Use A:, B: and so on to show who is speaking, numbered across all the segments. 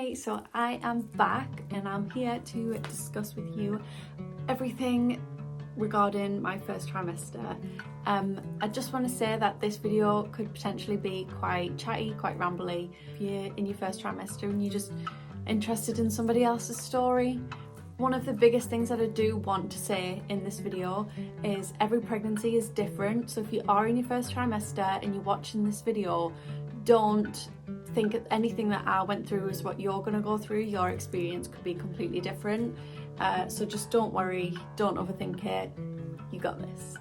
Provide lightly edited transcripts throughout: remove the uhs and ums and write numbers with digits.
A: Hi, so I am back and I'm here to discuss with you everything regarding my first trimester. I just want to say that this video could potentially be quite chatty, quite rambly. If you're in your first trimester and you're just interested in somebody else's story. One of the biggest things that I do want to say in this video is every pregnancy is different. So if you are in your first trimester and you're watching this video, don't think anything that I went through is what you're going to go through. Your experience could be completely different. So just don't worry, don't overthink it. You got this.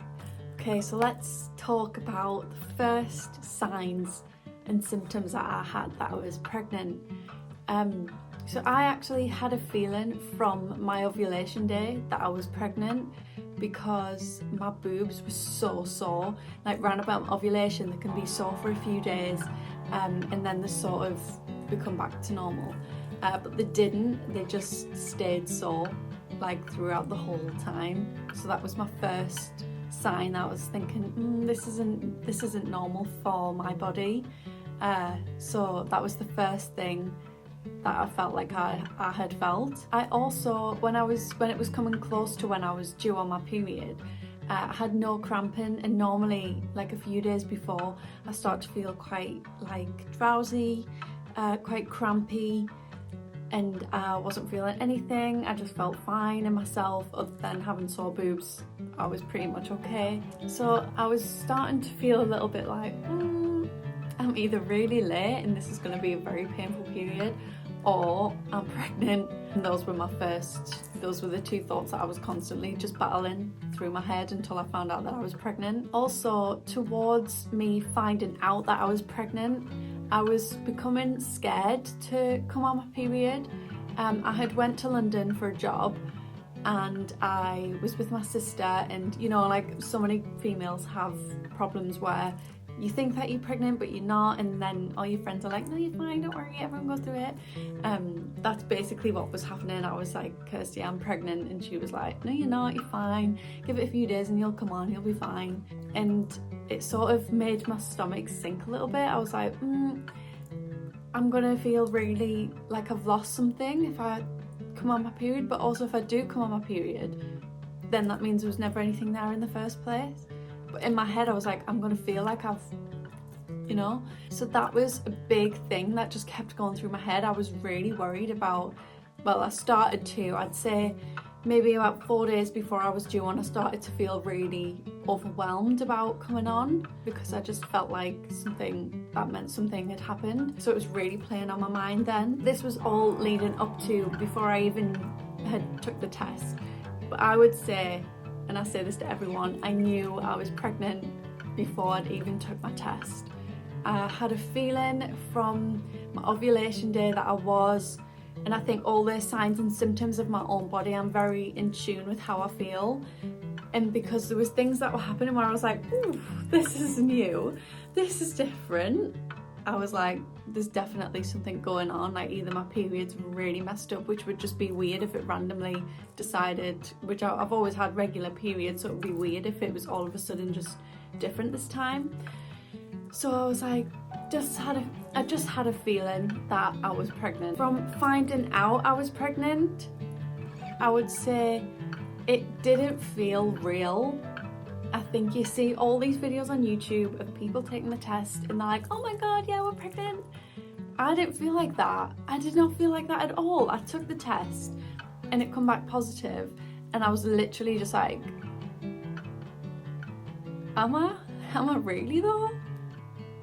A: Okay, so let's talk about the first signs and symptoms that I had that I was pregnant. So I actually had a feeling from my ovulation day that I was pregnant because my boobs were so sore. Like round about ovulation, they can be sore for a few days and then they sort of become back to normal. But they didn't, they just stayed sore like throughout the whole time. So that was my first sign that I was thinking, this isn't normal for my body. So that was the first thing that I felt like I had felt. I also, when it was coming close to when I was due on my period, I had no cramping, and normally like a few days before I start to feel quite like drowsy, quite crampy, and I wasn't feeling anything. I just felt fine in myself. Other than having sore boobs, I was pretty much okay. So I was starting to feel a little bit like I'm either really late and this is going to be a very painful period, or I'm pregnant. And those were the two thoughts that I was constantly just battling through my head until I found out that I was pregnant. Also, towards me finding out that I was pregnant, I was becoming scared to come on my period. I had went to London for a job and I was with my sister, and you know, like so many females have problems where you think that you're pregnant but you're not, and then all your friends are like, no, you're fine, don't worry, everyone goes through it. That's basically what was happening. I was like, Kirsty, I'm pregnant, and she was like, no, you're not, you're fine, give it a few days and you'll come on, you'll be fine. And it sort of made my stomach sink a little bit. I was like, I'm gonna feel really like I've lost something if I come on my period, but also if I do come on my period, then that means there was never anything there in the first place. But in my head I was like, I'm gonna feel like I've, you know. So that was a big thing that just kept going through my head. I was really worried about, well, I started to, I'd say maybe about 4 days before I was due on, I started to feel really overwhelmed about coming on, because I just felt like something had happened. So it was really playing on my mind then. This was all leading up to before I even had took the test. But I would say, and I say this to everyone, I knew I was pregnant before I'd even took my test. I had a feeling from my ovulation day that I was, and I think all the signs and symptoms of my own body, I'm very in tune with how I feel. And because there was things that were happening where I was like, ooh, this is new, this is different. I was like, there's definitely something going on. Like either my period's really messed up, which would just be weird if it randomly decided, which I've always had regular periods, so it would be weird if it was all of a sudden just different this time. So I was like, I just had a feeling that I was pregnant. From finding out I was pregnant, I would say it didn't feel real. I think you see all these videos on YouTube of people taking the test and they're like, oh my god, yeah, we're pregnant. I didn't feel like that. I did not feel like that at all. I took the test and it come back positive, and I was literally just like, am I really though?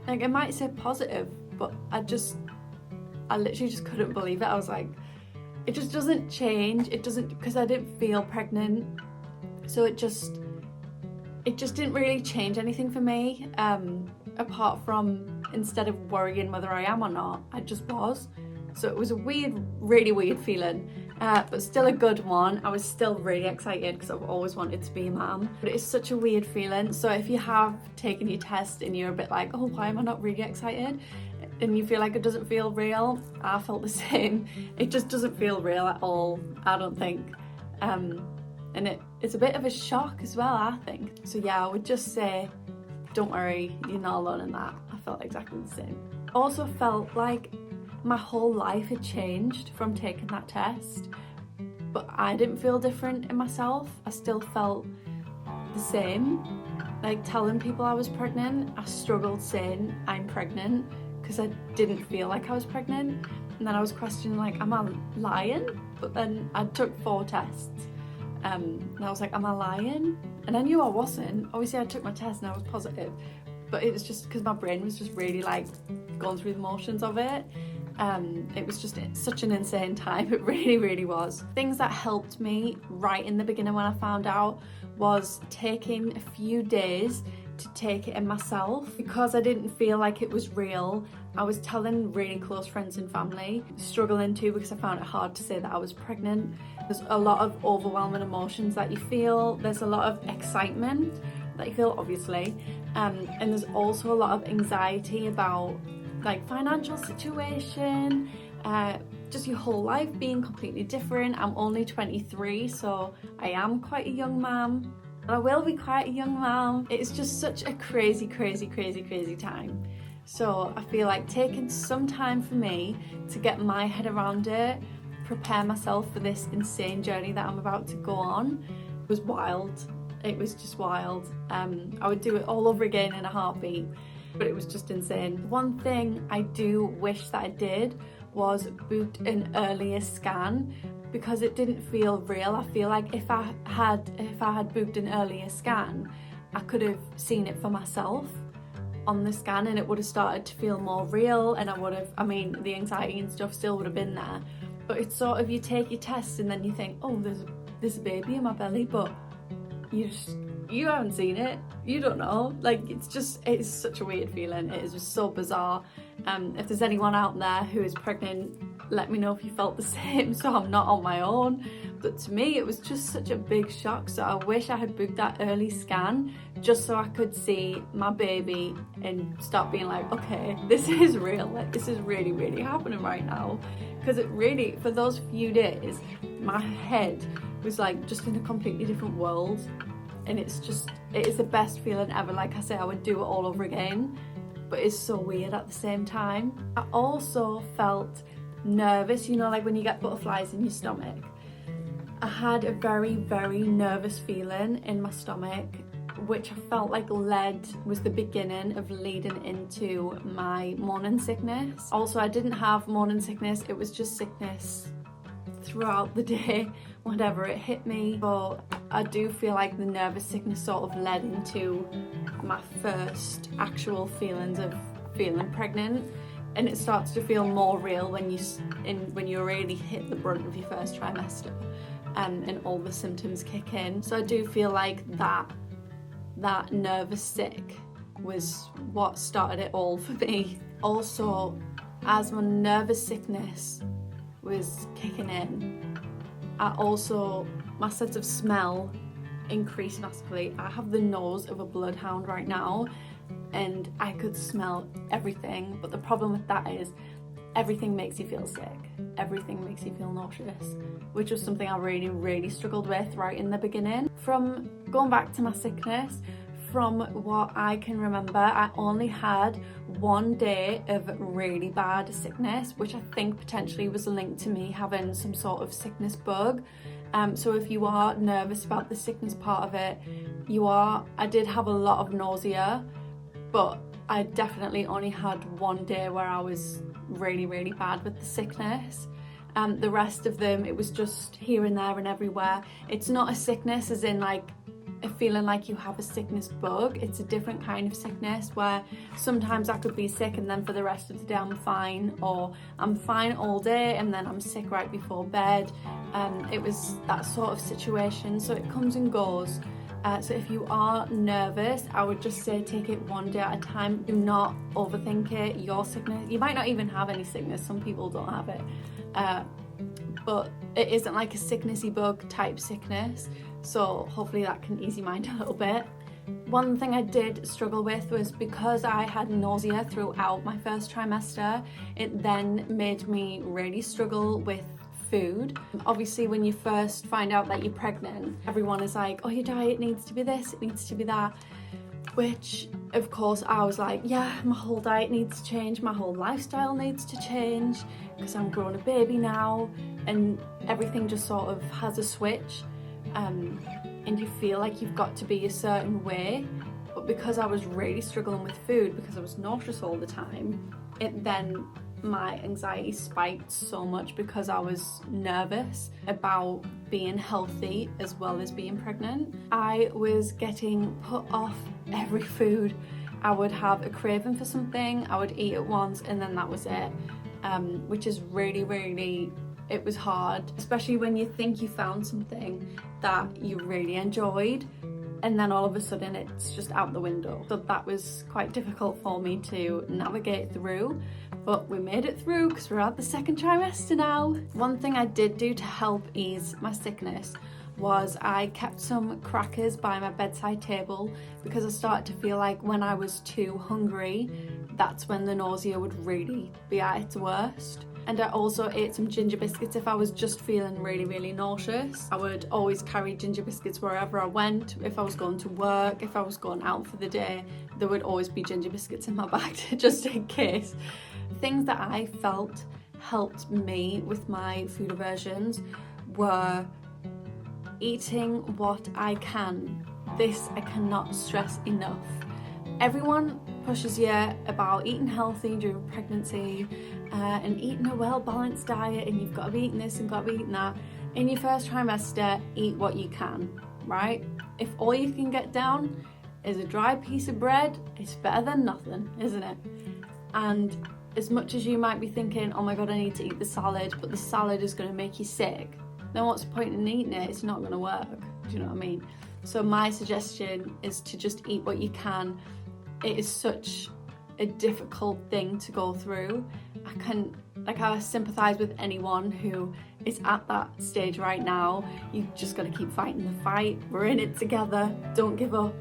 A: Like, it might say positive, but I literally just couldn't believe it. I was like, it just doesn't change. It doesn't, because I didn't feel pregnant. So it just didn't really change anything for me, apart from, instead of worrying whether I am or not, I just was. So it was a weird, really weird feeling, but still a good one. I was still really excited because I've always wanted to be a mum, but it's such a weird feeling. So if you have taken your test and you're a bit like, oh, why am I not really excited? And you feel like it doesn't feel real, I felt the same. It just doesn't feel real at all, I don't think. And it's a bit of a shock as well, I think. So yeah, I would just say, don't worry, you're not alone in that. I felt exactly the same. Also felt like my whole life had changed from taking that test, but I didn't feel different in myself. I still felt the same. Like telling people I was pregnant, I struggled saying I'm pregnant because I didn't feel like I was pregnant. And then I was questioning, like, am I lying? But then I took 4 tests and I was like, am I lying? And I knew I wasn't. Obviously I took my test and I was positive, but it was just because my brain was just really like going through the motions of it. It was just such an insane time. It really was. Things that helped me right in the beginning when I found out was taking a few days to take it in myself. Because I didn't feel like it was real, I was telling really close friends and family, struggling too because I found it hard to say that I was pregnant. There's a lot of overwhelming emotions that you feel. There's a lot of excitement that you feel, obviously, and there's also a lot of anxiety about like financial situation, just your whole life being completely different. I'm only 23, so I am quite a young mum. I will be quite a young mum. It's just such a crazy time. So I feel like taking some time for me to get my head around it, prepare myself for this insane journey that I'm about to go on, was wild. It was just wild. I would do it all over again in a heartbeat, but it was just insane. One thing I do wish that I did was booked an earlier scan, because it didn't feel real. I feel like if I had booked an earlier scan, I could have seen it for myself on the scan and it would have started to feel more real, and the anxiety and stuff still would have been there. But it's sort of, you take your test and then you think, oh, there's a baby in my belly, but you haven't seen it, you don't know. Like, it's such a weird feeling. It is just so bizarre. If there's anyone out there who is pregnant, let me know if you felt the same, so I'm not on my own. But to me, it was just such a big shock. So I wish I had booked that early scan just so I could see my baby and start being like, okay, this is real. Like, this is really happening right now. Because it really, for those few days, my head was like just in a completely different world. And it is the best feeling ever. Like I say, I would do it all over again, but it's so weird at the same time. I also felt nervous, like when you get butterflies in your stomach. I had a very nervous feeling in my stomach, which I felt like was the beginning of leading into my morning sickness. Also, I didn't have morning sickness, it was just sickness throughout the day whenever it hit me. But I do feel like the nervous sickness sort of led into my first actual feelings of feeling pregnant, and it starts to feel more real when you already hit the brunt of your first trimester, and all the symptoms kick in. So I do feel like that nervous sick was what started it all for me. Also, as my nervous sickness was kicking in, my sense of smell increased massively. I have the nose of a bloodhound right now, and I could smell everything, but the problem with that is everything makes you feel sick. Everything makes you feel nauseous, which was something I really struggled with right in the beginning. From going back to my sickness, from what I can remember, I only had 1 day of really bad sickness, which I think potentially was linked to me having some sort of sickness bug. So if you are nervous about the sickness part of it, I did have a lot of nausea, but I definitely only had 1 day where I was really bad with the sickness. The rest of them, it was just here and there and everywhere. It's not a sickness as in like a feeling like you have a sickness bug. It's a different kind of sickness where sometimes I could be sick and then for the rest of the day I'm fine, or I'm fine all day and then I'm sick right before bed. It was that sort of situation, so it comes and goes. So if you are nervous, I would just say take it 1 day at a time. Do not overthink it. Your sickness, you might not even have any sickness, some people don't have it, but it isn't like a sicknessy bug type sickness, so hopefully that can ease your mind a little bit. One thing I did struggle with was because I had nausea throughout my first trimester, it then made me really struggle with food. Obviously, when you first find out that you're pregnant, everyone is like, oh, your diet needs to be this, it needs to be that. which of course I was like, yeah, my whole diet needs to change, my whole lifestyle needs to change because I'm growing a baby now, and everything just sort of has a switch, and you feel like you've got to be a certain way. But because I was really struggling with food, because I was nauseous all the time, my anxiety spiked so much because I was nervous about being healthy as well as being pregnant. I was getting put off every food. I would have a craving for something, I would eat it once and then that was it, which is really, it was hard, especially when you think you found something that you really enjoyed and then all of a sudden it's just out the window. So that was quite difficult for me to navigate through, but we made it through because we're at the second trimester now. One thing I did do to help ease my sickness was I kept some crackers by my bedside table, because I started to feel like when I was too hungry, that's when the nausea would really be at its worst. And I also ate some ginger biscuits if I was just feeling really nauseous. I would always carry ginger biscuits wherever I went. If I was going to work, if I was going out for the day, there would always be ginger biscuits in my bag just in case. Things that I felt helped me with my food aversions were eating what I can. This I cannot stress enough. Everyone pushes you about eating healthy during pregnancy and eating a well-balanced diet, and you've got to be eating this and got to be eating that. In your first trimester, eat what you can, right? If all you can get down is a dry piece of bread, it's better than nothing, isn't it? And as much as you might be thinking, oh my god, I need to eat the salad, but the salad is going to make you sick, then what's the point in eating it? It's not going to work. Do you know what I mean? So my suggestion is to just eat what you can. It is such a difficult thing to go through. I sympathise with anyone who is at that stage right now. You just got to keep fighting the fight. We're in it together. Don't give up.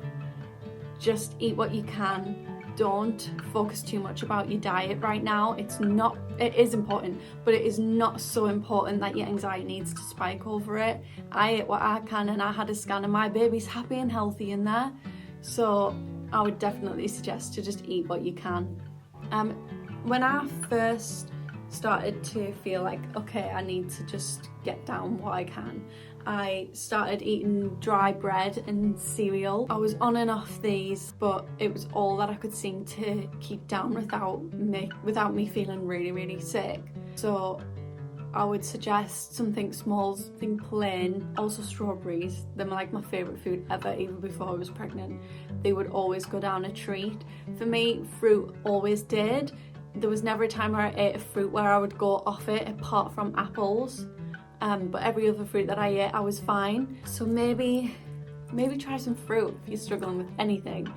A: Just eat what you can. Don't focus too much about your diet right now. It is important, but it is not so important that your anxiety needs to spike over it. I ate what I can and I had a scan and my baby's happy and healthy in there. So I would definitely suggest to just eat what you can. When I first started to feel like, okay, I need to just get down what I can, I started eating dry bread and cereal. I was on and off these, but it was all that I could seem to keep down without me feeling really sick. So I would suggest something small, something plain. Also strawberries, they're like my favourite food ever, even before I was pregnant. They would always go down a treat. For me, fruit always did. There was never a time where I ate a fruit where I would go off it, apart from apples. But every other fruit that I ate, I was fine. So maybe try some fruit if you're struggling with anything.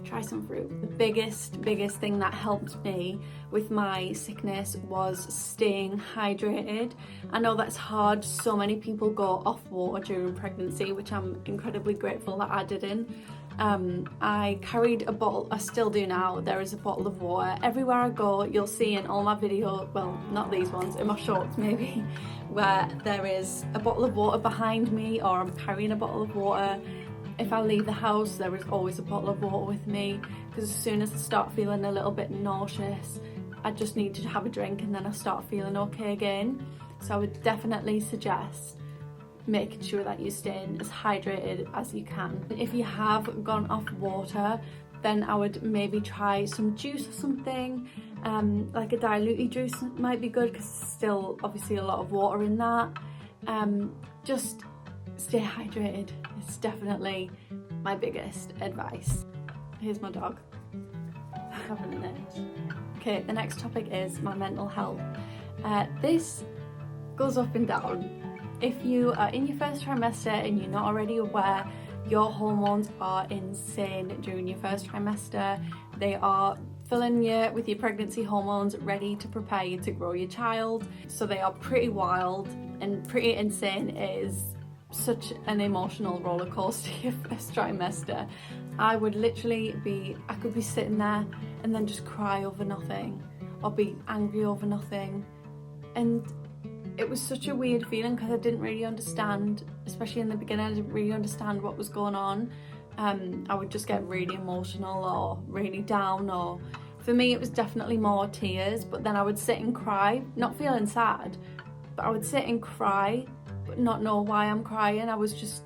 A: Try some fruit. The biggest thing that helped me with my sickness was staying hydrated. I know that's hard. So many people go off water during pregnancy, which I'm incredibly grateful that I didn't. I carried a bottle, I still do now, there is a bottle of water. Everywhere I go, you'll see in all my videos, well, not these ones, in my shorts maybe, where there is a bottle of water behind me, or I'm carrying a bottle of water. If I leave the house, there is always a bottle of water with me, because as soon as I start feeling a little bit nauseous, I just need to have a drink and then I start feeling okay again. So I would definitely suggest making sure that you're staying as hydrated as you can. If you have gone off water, then I would maybe try some juice or something, like a diluted juice might be good, because there's still obviously a lot of water in that. Just stay hydrated. It's definitely my biggest advice. Here's my dog having an itch. Okay, the next topic is my mental health. This goes up and down. If you are in your first trimester and you're not already aware, your hormones are insane during your first trimester. They are filling you with your pregnancy hormones, ready to prepare you to grow your child. So they are pretty wild and pretty insane. It is such an emotional roller coaster your first trimester. I would literally I could be sitting there and then just cry over nothing, or be angry over nothing. And it was such a weird feeling because I didn't really understand, especially in the beginning, I didn't really understand what was going on. I would just get really emotional or really down, or for me it was definitely more tears, but then I would sit and cry, not feeling sad, but I would sit and cry but not know why I'm crying. I was just,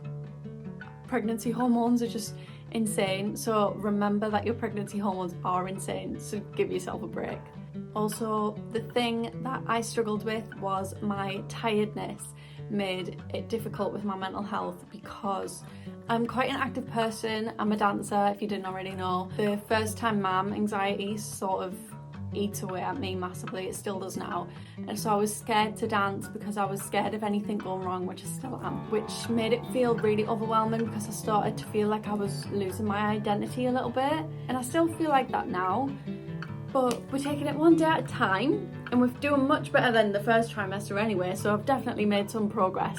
A: pregnancy hormones are just insane, so remember that your pregnancy hormones are insane, so give yourself a break. Also, the thing that I struggled with was my tiredness made it difficult with my mental health, because I'm quite an active person. I'm a dancer, if you didn't already know. The first time mum anxiety sort of eats away at me massively. It still does now. And so I was scared to dance because I was scared of anything going wrong, which I still am, which made it feel really overwhelming because I started to feel like I was losing my identity a little bit. And I still feel like that now, but we're taking it one day at a time, and we're doing much better than the first trimester anyway, so I've definitely made some progress.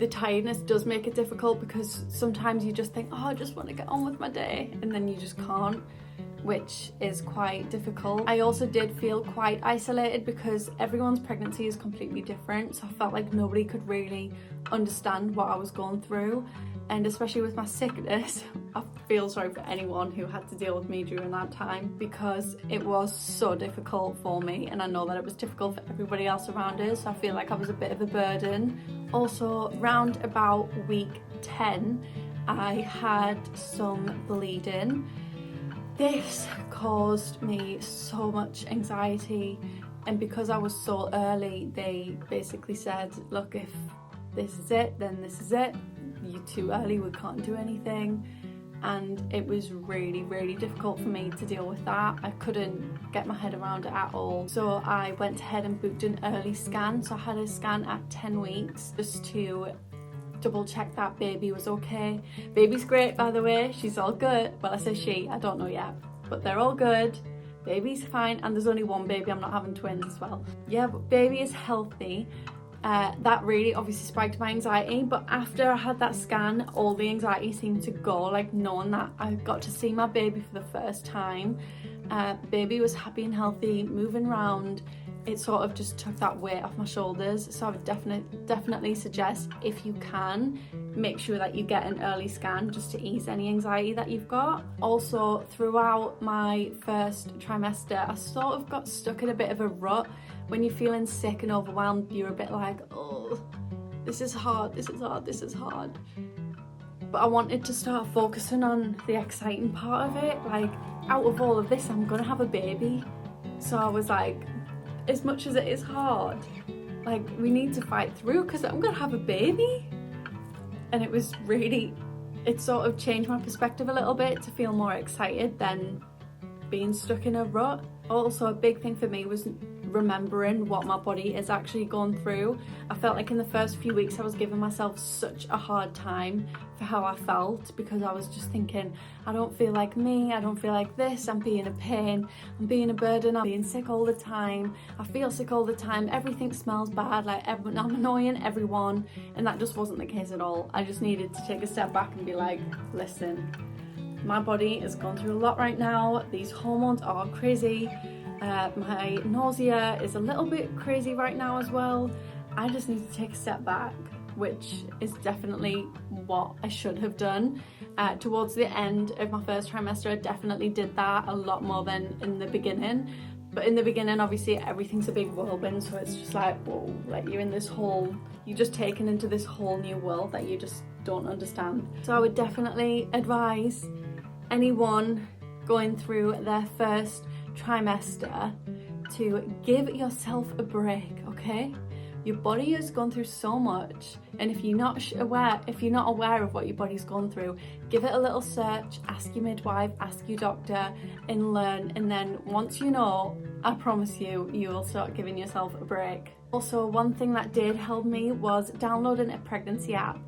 A: The tiredness does make it difficult because sometimes you just think, oh, I just want to get on with my day, and then you just can't, which is quite difficult. I also did feel quite isolated because everyone's pregnancy is completely different, so I felt like nobody could really understand what I was going through. And especially with my sickness, I feel sorry for anyone who had to deal with me during that time, because it was so difficult for me, and I know that it was difficult for everybody else around us, so I feel like I was a bit of a burden. Also, round about week 10, I had some bleeding. This caused me so much anxiety, and because I was so early, they basically said, look, if this is it, then this is it. You're too early, we can't do anything. And it was really, really difficult for me to deal with that. I couldn't get my head around it at all. So I went ahead and booked an early scan. So I had a scan at 10 weeks just to double check that baby was okay. Baby's great, by the way, she's all good. Well, I say she, I don't know yet, but they're all good. Baby's fine, and there's only one baby, I'm not having twins as well. Yeah, but baby is healthy. That really obviously spiked my anxiety, but after I had that scan, all the anxiety seemed to go, like knowing that I got to see my baby for the first time. Baby was happy and healthy, moving around. It sort of just took that weight off my shoulders. So I would definitely suggest, if you can, make sure that you get an early scan just to ease any anxiety that you've got. Also, throughout my first trimester, I sort of got stuck in a bit of a rut. When you're feeling sick and overwhelmed, you're a bit like, oh, this is hard, this is hard, this is hard. But I wanted to start focusing on the exciting part of it. Like, out of all of this, I'm gonna have a baby. So I was like, as much as it is hard, like, we need to fight through because I'm gonna have a baby. And it was really, it sort of changed my perspective a little bit to feel more excited than being stuck in a rut. Also, a big thing for me was remembering what my body is actually going through. I felt like in the first few weeks I was giving myself such a hard time for how I felt, because I was just thinking, I don't feel like me, I don't feel like this, I'm being a pain, I'm being a burden, I'm being sick all the time, I feel sick all the time, everything smells bad, like I'm annoying everyone. And that just wasn't the case at all. I just needed to take a step back and be like, listen, my body is going through a lot right now, these hormones are crazy. My nausea is a little bit crazy right now as well. I just need to take a step back, which is definitely what I should have done. Towards the end of my first trimester, I definitely did that a lot more than in the beginning. But in the beginning, obviously, everything's a big whirlwind, so it's just like, whoa, like you're in this whole, you're just taken into this whole new world that you just don't understand. So I would definitely advise anyone going through their first trimester to give yourself a break, okay? Your body has gone through so much, and if you're not aware of what your body's gone through, give it a little search, ask your midwife, ask your doctor, and learn. And then once you know, I promise you, you will start giving yourself a break. Also, one thing that did help me was downloading a pregnancy app,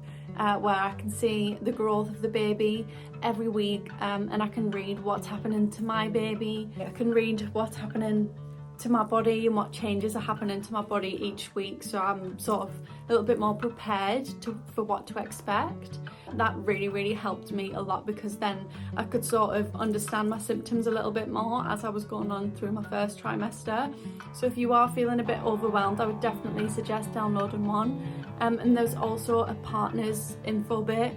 A: where I can see the growth of the baby every week, and I can read what's happening to my baby. I can read what's happening to my body and what changes are happening to my body each week, so I'm sort of a little bit more prepared for what to expect. That really helped me a lot, because then I could sort of understand my symptoms a little bit more as I was going on through my first trimester. So if you are feeling a bit overwhelmed, I would definitely suggest downloading one. And there's also a partners info bit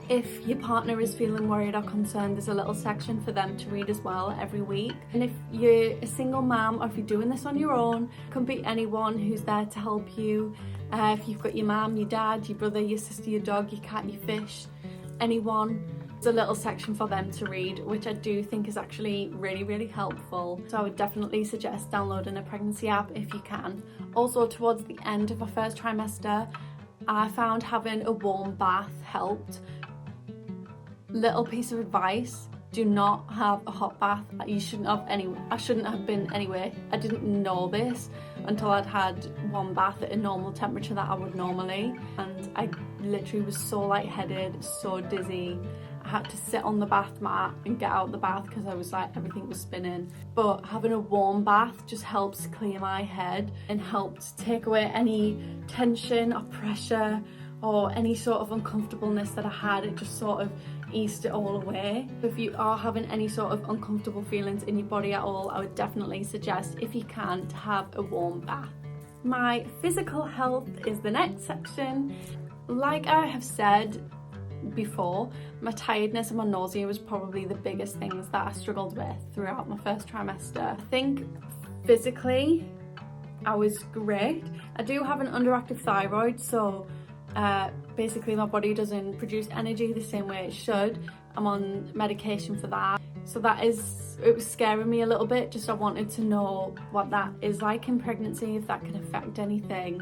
A: If your partner is feeling worried or concerned, there's a little section for them to read as well every week. And if you're a single mom, or if you're doing this on your own, it can be anyone who's there to help you. If you've got your mom, your dad, your brother, your sister, your dog, your cat, your fish, anyone, there's a little section for them to read, which I do think is actually really helpful. So I would definitely suggest downloading a pregnancy app if you can. Also, towards the end of my first trimester, I found having a warm bath helped. Little piece of advice: do not have a hot bath. You shouldn't have any. I shouldn't have been anyway. I didn't know this until I'd had one bath at a normal temperature that I would normally, and I literally was so lightheaded, so dizzy. I had to sit on the bath mat and get out of the bath because I was like, everything was spinning. But having a warm bath just helps clear my head and helps take away any tension or pressure or any sort of uncomfortableness that I had. It just sort of eased it all away. If you are having any sort of uncomfortable feelings in your body at all, I would definitely suggest, if you can, to have a warm bath. My physical health is the next section. Like I have said before, my tiredness and my nausea was probably the biggest things that I struggled with throughout my first trimester. I think physically I was great. I do have an underactive thyroid, so basically my body doesn't produce energy the same way it should. I'm on medication for that, so it was scaring me a little bit. Just I wanted to know what that is like in pregnancy, if that can affect anything.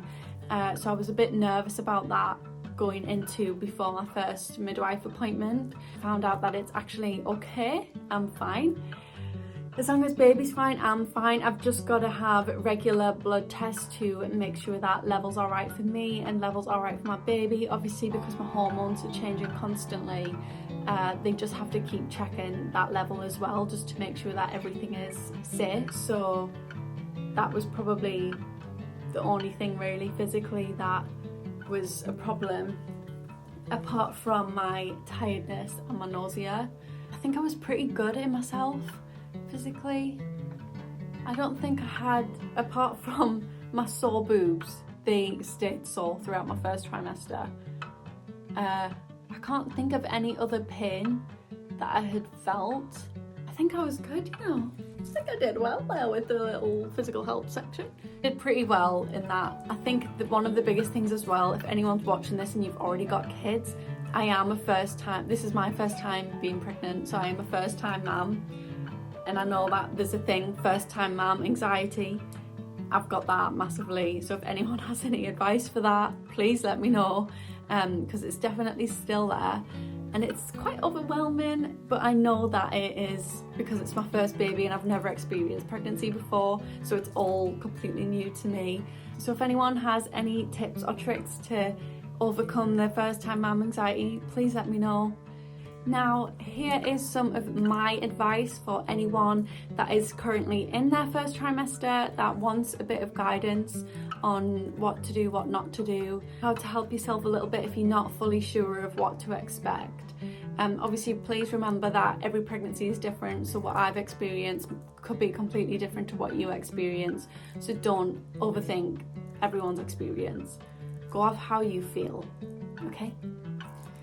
A: So I was a bit nervous about that going into before my first midwife appointment. Found out that it's actually okay. I'm fine. As long as baby's fine, I'm fine. I've just got to have regular blood tests to make sure that levels are right for me and levels are right for my baby. Obviously, because my hormones are changing constantly, they just have to keep checking that level as well, just to make sure that everything is safe. So that was probably the only thing really physically that was a problem, apart from my tiredness and my nausea. I think I was pretty good in myself physically. I don't think I had, apart from my sore boobs, they stayed sore throughout my first trimester. I can't think of any other pain that I had felt. I think I was good, you know. I think I did well there with the little physical health section. Did pretty well in that. I think that one of the biggest things as well, if anyone's watching this and you've already got kids, this is my first time being pregnant, so I am a first time mum. And I know that there's a thing, first time mum anxiety. I've got that massively. So if anyone has any advice for that, please let me know, because it's definitely still there. And it's quite overwhelming, but I know that it is because it's my first baby and I've never experienced pregnancy before, so it's all completely new to me. So if anyone has any tips or tricks to overcome their first time mum anxiety, please let me know. Now, here is some of my advice for anyone that is currently in their first trimester that wants a bit of guidance on what to do, what not to do, how to help yourself a little bit if you're not fully sure of what to expect. Obviously, please remember that every pregnancy is different, so what I've experienced could be completely different to what you experience. So don't overthink everyone's experience. Go off how you feel, okay?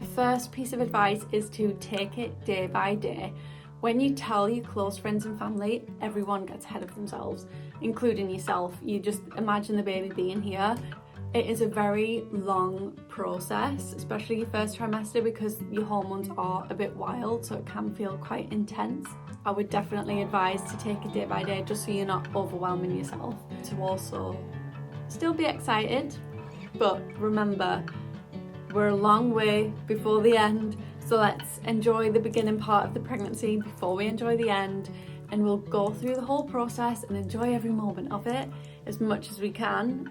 A: The first piece of advice is to take it day by day. When you tell your close friends and family, everyone gets ahead of themselves, including yourself. You just imagine the baby being here. It is a very long process, especially your first trimester, because your hormones are a bit wild, so it can feel quite intense. I would definitely advise to take it day by day, just so you're not overwhelming yourself. To also still be excited, but remember, we're a long way before the end, so let's enjoy the beginning part of the pregnancy before we enjoy the end, and we'll go through the whole process and enjoy every moment of it as much as we can.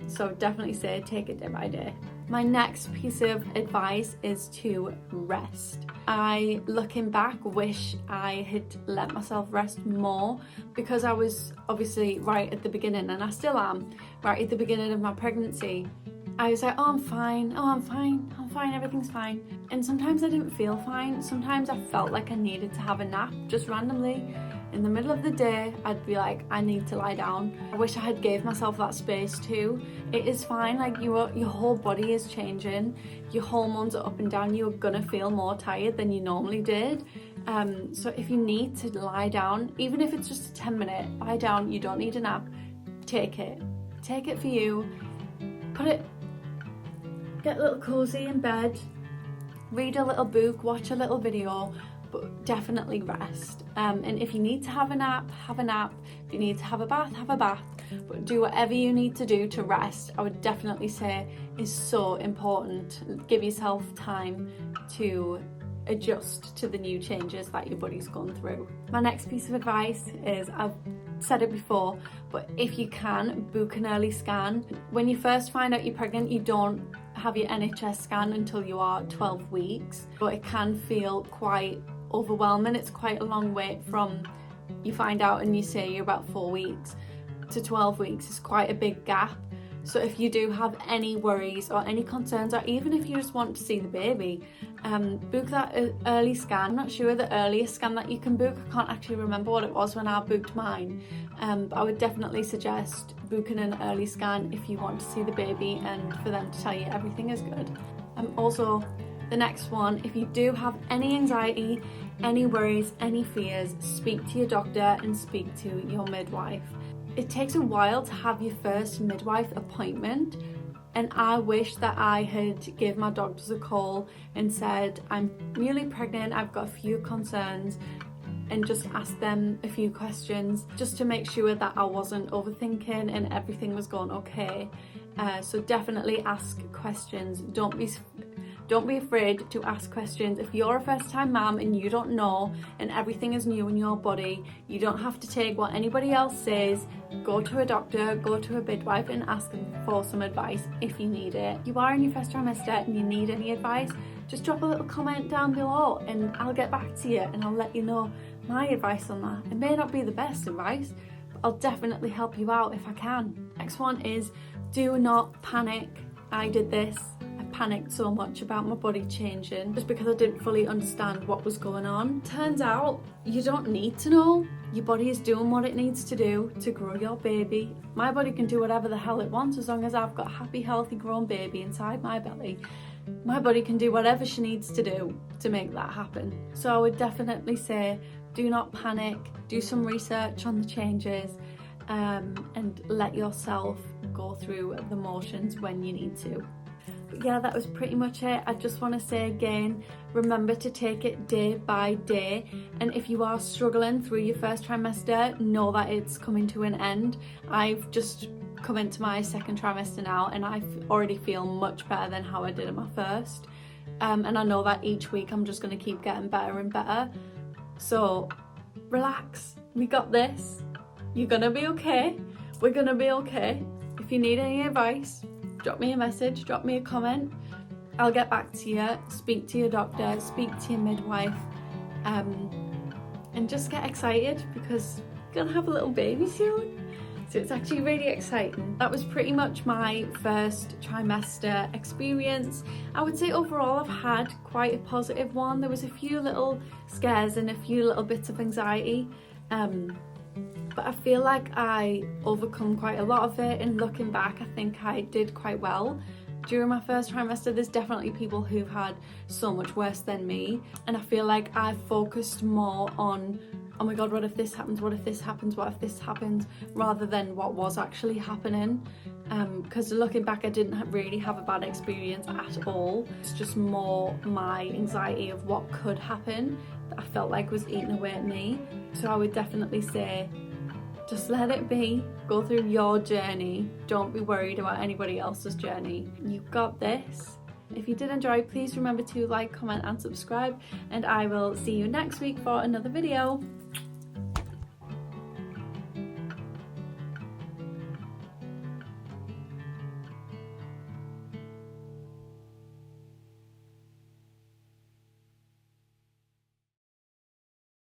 A: So definitely say take it day by day. My next piece of advice is to rest. I, looking back, wish I had let myself rest more, because I was obviously right at the beginning, and I still am right at the beginning of my pregnancy. I was like, oh, I'm fine, everything's fine. And sometimes I didn't feel fine. Sometimes I felt like I needed to have a nap just randomly. In the middle of the day, I'd be like, I need to lie down. I wish I had gave myself that space too. It is fine, like your whole body is changing, your hormones are up and down, you're gonna feel more tired than you normally did. So if you need to lie down, even if it's just a 10-minute, lie down, you don't need a nap, take it for you. Get a little cozy in bed, read a little book, watch a little video, but definitely rest. And if you need to have a nap, have a nap. If you need to have a bath, but do whatever you need to do to rest. I would definitely say is so important. Give yourself time to adjust to the new changes that your body's gone through. My next piece of advice is, I've said it before, but if you can, book an early scan. When you first find out you're pregnant, you don't have your NHS scan until you are 12 weeks, but it can feel quite overwhelming. It's quite a long wait from you find out and you say you're about 4 weeks to 12 weeks. It's quite a big gap. So if you do have any worries or any concerns, or even if you just want to see the baby, book that early scan. I'm not sure the earliest scan that you can book. I can't actually remember what it was when I booked mine, but I would definitely suggest booking an early scan if you want to see the baby and for them to tell you everything is good. Also, the next one, if you do have any anxiety, any worries, any fears, speak to your doctor and speak to your midwife. It takes a while to have your first midwife appointment, and I wish that I had give my doctors a call and said, I'm newly pregnant, I've got a few concerns, and just ask them a few questions just to make sure that I wasn't overthinking and everything was going okay. So definitely ask questions. Don't be afraid to ask questions. If you're a first-time mum and you don't know and everything is new in your body, you don't have to take what anybody else says. Go to a doctor, go to a midwife and ask them for some advice if you need it. If you are in your first trimester and you need any advice, just drop a little comment down below and I'll get back to you and I'll let you know my advice on that. It may not be the best advice, but I'll definitely help you out if I can. Next one is, do not panic. I did this. Panicked so much about my body changing just because I didn't fully understand what was going on. Turns out you don't need to know. Your body is doing what it needs to do to grow your baby. My body can do whatever the hell it wants as long as I've got a happy, healthy, grown baby inside my belly. My body can do whatever she needs to do to make that happen. So I would definitely say, do not panic. Do some research on the changes and let yourself go through the motions when you need to. But yeah, that was pretty much it. I just want to say again, remember to take it day by day, and if you are struggling through your first trimester, know that it's coming to an end. I've just come into my second trimester now and I already feel much better than how I did in my first, and I know that each week I'm just going to keep getting better and better. So relax, we got this. You're gonna be okay. We're gonna be okay. If you need any advice, drop me a message, drop me a comment. I'll get back to you. Speak to your doctor, speak to your midwife, and just get excited because you're gonna have a little baby soon. So it's actually really exciting. That was pretty much my first trimester experience. I would say overall I've had quite a positive one. There was a few little scares and a few little bits of anxiety, but I feel like I overcome quite a lot of it, and looking back I think I did quite well. During my first trimester there's definitely people who've had so much worse than me, and I feel like I focused more on, oh my god, what if this happens, what if this happens, what if this happens, rather than what was actually happening. Because looking back I didn't really have a bad experience at all. It's just more my anxiety of what could happen that I felt like was eating away at me. So I would definitely say, just let it be, go through your journey, don't be worried about anybody else's journey. You've got this. If you did enjoy, please remember to like, comment and subscribe, and I will see you next week for another video.